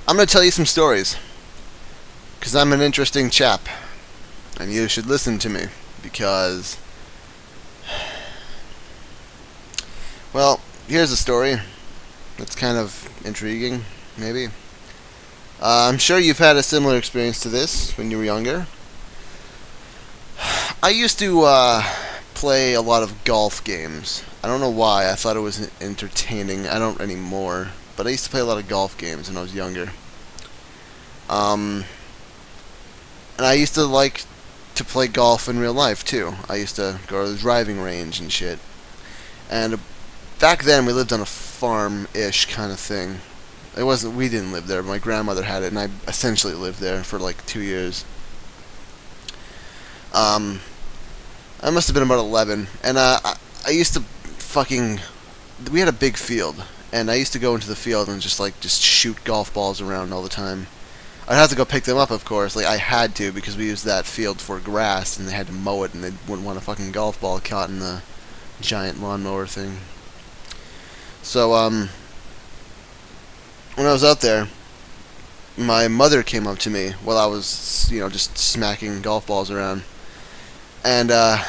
I'm going to tell you some stories, because I'm an interesting chap, and you should listen to me, because, well, here's a story that's kind of intriguing, maybe. I'm sure you've had a similar experience to this when you were younger. I used to play a lot of golf games. I don't know why. I thought it was entertaining. I don't anymore. But I used to play a lot of golf games when I was younger. Um, and I used to like to play golf in real life too. I used to go to the driving range and shit. And back then we lived on a farm-ish kind of thing. It wasn't. We didn't live there. My grandmother had it, and I essentially lived there for like 2 years. Um, I must have been about 11, and I used to fucking. We had a big field, and I used to go into the field and just shoot golf balls around all the time. I'd have to go pick them up, of course. Like I had to because we used that field for grass, and they had to mow it, and they wouldn't want a fucking golf ball caught in the giant lawnmower thing. So when I was out there, my mother came up to me while I was, just smacking golf balls around. And I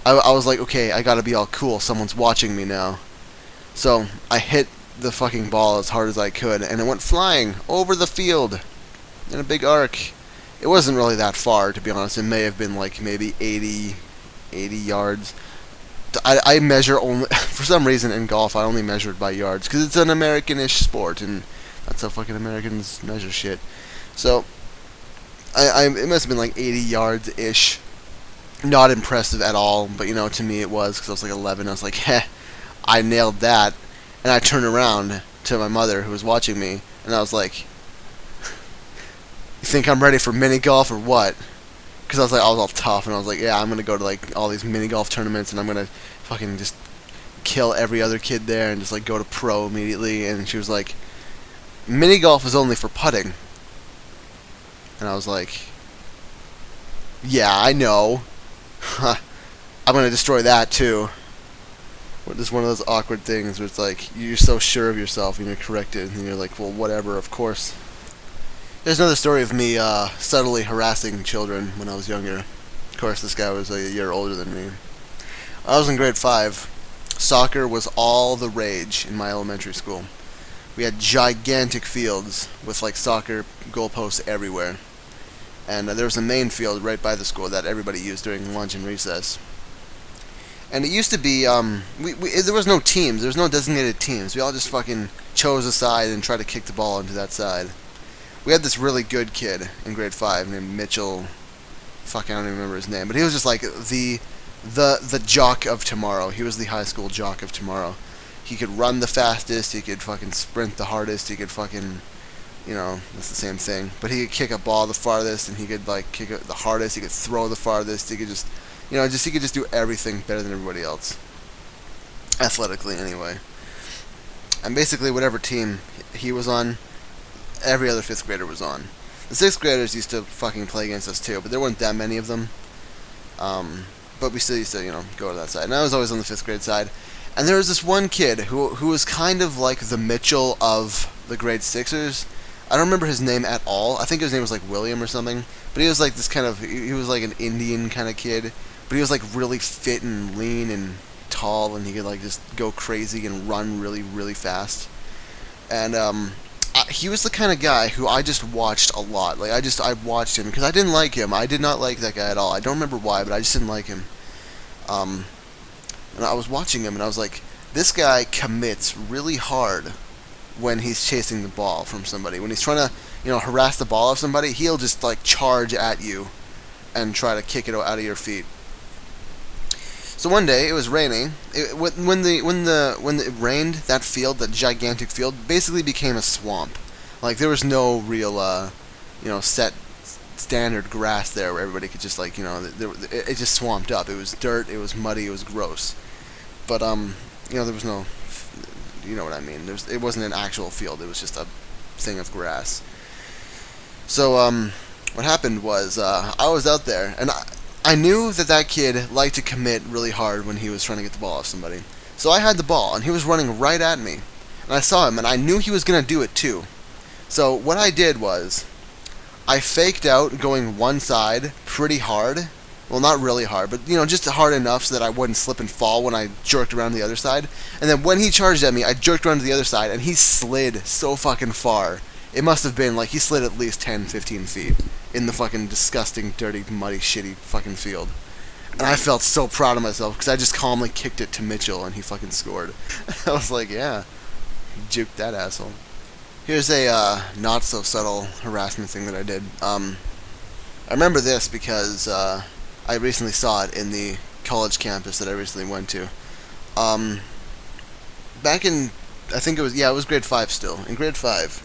was like, okay, I gotta be all cool. Someone's watching me now. So I hit the fucking ball as hard as I could, and it went flying over the field in a big arc. It wasn't really that far, to be honest. It may have been like maybe 80 yards. I measure only, for some reason in golf, I only measured by yards, because it's an American-ish sport, and that's how fucking Americans measure shit. So, it must have been like 80 yards-ish. Not impressive at all, but to me it was, because I was like 11. I was like, heh, I nailed that. And I turned around to my mother, who was watching me, and I was like, you think I'm ready for mini golf or what? Because I was all tough, and I was like, yeah, I'm gonna go to like all these mini golf tournaments, and I'm gonna fucking just kill every other kid there, and just like go to pro immediately. And she was like, mini golf is only for putting. And I was like, yeah, I know. I'm gonna destroy that too. It's one of those awkward things where it's like you're so sure of yourself and you're corrected, and you're like, well, whatever, of course. There's another story of me subtly harassing children when I was younger. Of course, this guy was a year older than me. I was in grade 5. Soccer was all the rage in my elementary school. We had gigantic fields with like soccer goalposts everywhere. And there was a main field right by the school that everybody used during lunch and recess. And it used to be, there was no teams. There was no designated teams. We all just fucking chose a side and tried to kick the ball into that side. We had this really good kid in grade 5 named Mitchell. Fuck, I don't even remember his name. But he was just like the jock of tomorrow. He was the high school jock of tomorrow. He could run the fastest. He could fucking sprint the hardest. He could fucking, that's the same thing. But he could kick a ball the farthest, and he could like kick it the hardest. He could throw the farthest. He could just, he could just do everything better than everybody else. Athletically, anyway. And basically, whatever team he was on, every other 5th grader was on. The 6th graders used to fucking play against us too, but there weren't that many of them. But we still used to, go to that side. And I was always on the 5th grade side. And there was this one kid who was kind of like the Mitchell of the grade 6ers. I don't remember his name at all. I think his name was like William or something. But he was like this kind of, he was like an Indian kind of kid. But he was like really fit and lean and tall, and he could like just go crazy and run really, really fast. And he was the kind of guy who I just watched a lot. Like I watched him because I didn't like him. I did not like that guy at all. I don't remember why, but I just didn't like him. And I was watching him, and I was like, this guy commits really hard when he's chasing the ball from somebody. When he's trying to, harass the ball off somebody, he'll just like charge at you and try to kick it out of your feet. So one day it was raining. When it rained, that field, that gigantic field, basically became a swamp. Like there was no real, set standard grass there where everybody could just like, it just swamped up. It was dirt. It was muddy. It was gross. But there was no, you know what I mean. It wasn't an actual field. It was just a thing of grass. So what happened was I was out there, and I knew that kid liked to commit really hard when he was trying to get the ball off somebody. So I had the ball, and he was running right at me. And I saw him, and I knew he was going to do it too. So what I did was, I faked out going one side pretty hard. Well, not really hard, but just hard enough so that I wouldn't slip and fall when I jerked around to the other side. And then when he charged at me, I jerked around to the other side, and he slid so fucking far. It must have been, like, he slid at least 10, 15 feet in the fucking disgusting, dirty, muddy, shitty fucking field. And I felt so proud of myself, because I just calmly kicked it to Mitchell, and he fucking scored. I was like, yeah, juked that asshole. Here's a not-so-subtle harassment thing that I did. I remember this because I recently saw it in the college campus that I recently went to. Back in, I think it was grade 5 still. In grade 5,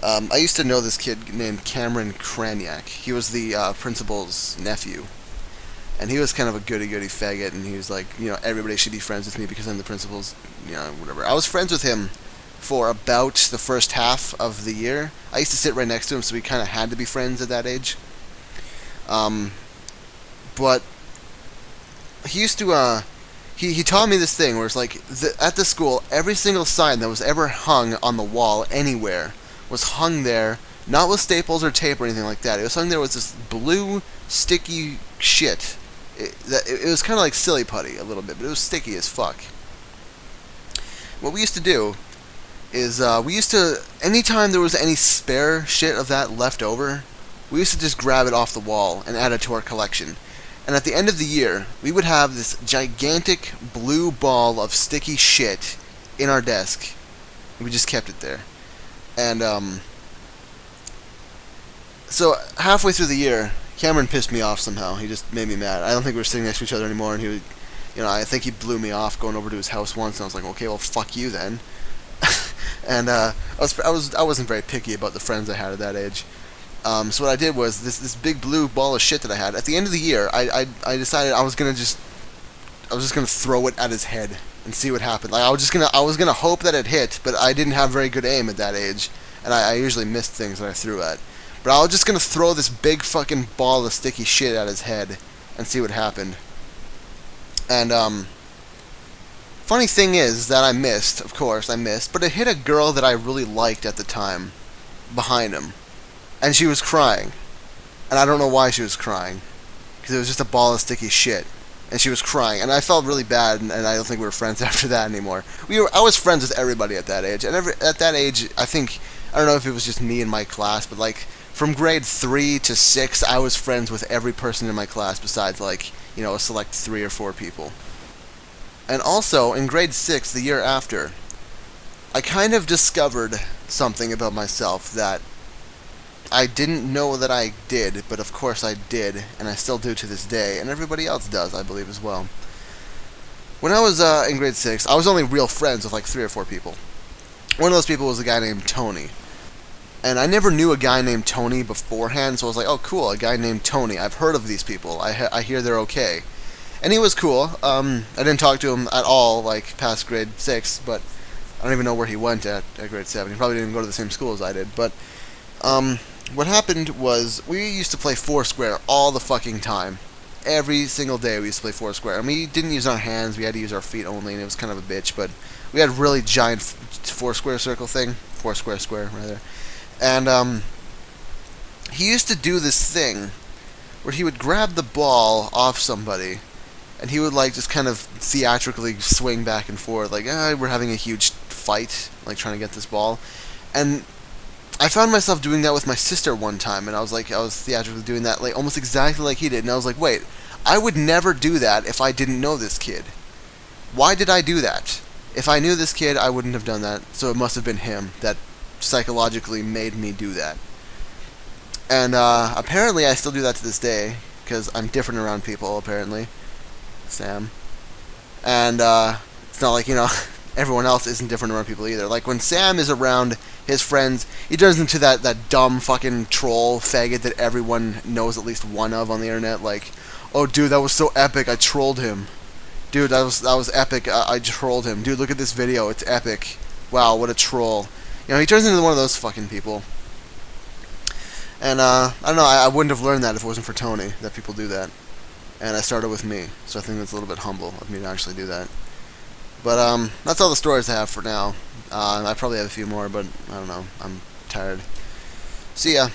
I used to know this kid named Cameron Craniac. He was the principal's nephew. And he was kind of a goody-goody faggot, and he was like, everybody should be friends with me because I'm the principal's, whatever. I was friends with him for about the first half of the year. I used to sit right next to him, so we kind of had to be friends at that age. But he used to, he taught me this thing where it's like, at the school, every single sign that was ever hung on the wall anywhere was hung there, not with staples or tape or anything like that. It was hung there with this blue, sticky shit. It was kind of like silly putty a little bit, but it was sticky as fuck. What we used to do is, anytime there was any spare shit of that left over, we used to just grab it off the wall and add it to our collection. And at the end of the year, we would have this gigantic blue ball of sticky shit in our desk. And we just kept it there. And, so halfway through the year, Cameron pissed me off somehow. He just made me mad. I don't think we were sitting next to each other anymore, and he would, I think he blew me off going over to his house once, and I was like, okay, well, fuck you then. And, I wasn't very picky about the friends I had at that age. So what I did was, this big blue ball of shit that I had, at the end of the year, I decided I was just gonna throw it at his head and see what happened. Like, I was gonna hope that it hit, but I didn't have very good aim at that age, and I usually missed things that I threw at. But I was just gonna throw this big fucking ball of sticky shit at his head and see what happened. And, funny thing is that I missed, of course, but it hit a girl that I really liked at the time, behind him. And she was crying. And I don't know why she was crying. Because it was just a ball of sticky shit. And she was crying. And I felt really bad, and I don't think we were friends after that anymore. I was friends with everybody at that age. And at that age, I don't know if it was just me and my class, but like, from grade 3 to 6, I was friends with every person in my class besides, like, a select 3 or 4 people. And also, in grade 6, the year after, I kind of discovered something about myself that I didn't know that I did, but of course I did, and I still do to this day, and everybody else does, I believe, as well. When I was in grade 6, I was only real friends with like 3 or 4 people. One of those people was a guy named Tony. And I never knew a guy named Tony beforehand, so I was like, oh cool, a guy named Tony. I've heard of these people. I hear they're okay. And he was cool. I didn't talk to him at all, like, past grade 6, but I don't even know where he went at grade 7. He probably didn't go to the same school as I did, but, what happened was, we used to play Foursquare all the fucking time. Every single day we used to play Foursquare. And we didn't use our hands, we had to use our feet only, and it was kind of a bitch, but we had a really giant Foursquare circle thing. Foursquare square, rather. And, he used to do this thing where he would grab the ball off somebody, and he would, like, just kind of theatrically swing back and forth, like, we're having a huge fight, like, trying to get this ball. And I found myself doing that with my sister one time, and I was theatrically doing that, like, almost exactly like he did, and I was like, wait, I would never do that if I didn't know this kid. Why did I do that? If I knew this kid, I wouldn't have done that, so it must have been him that psychologically made me do that. And, apparently I still do that to this day, because I'm different around people, apparently. Sam. And, it's not like, everyone else isn't different around people either. Like, when Sam is around his friends, he turns into that dumb fucking troll faggot that everyone knows at least one of on the internet. Like, oh, dude, that was so epic, I trolled him. Dude, that was epic, I trolled him. Dude, look at this video, it's epic. Wow, what a troll. He turns into one of those fucking people. And, I don't know, I wouldn't have learned that if it wasn't for Tony, that people do that. And I started with me, so I think that's a little bit humble of me to actually do that. But, that's all the stories I have for now. I probably have a few more, but I don't know. I'm tired. See ya.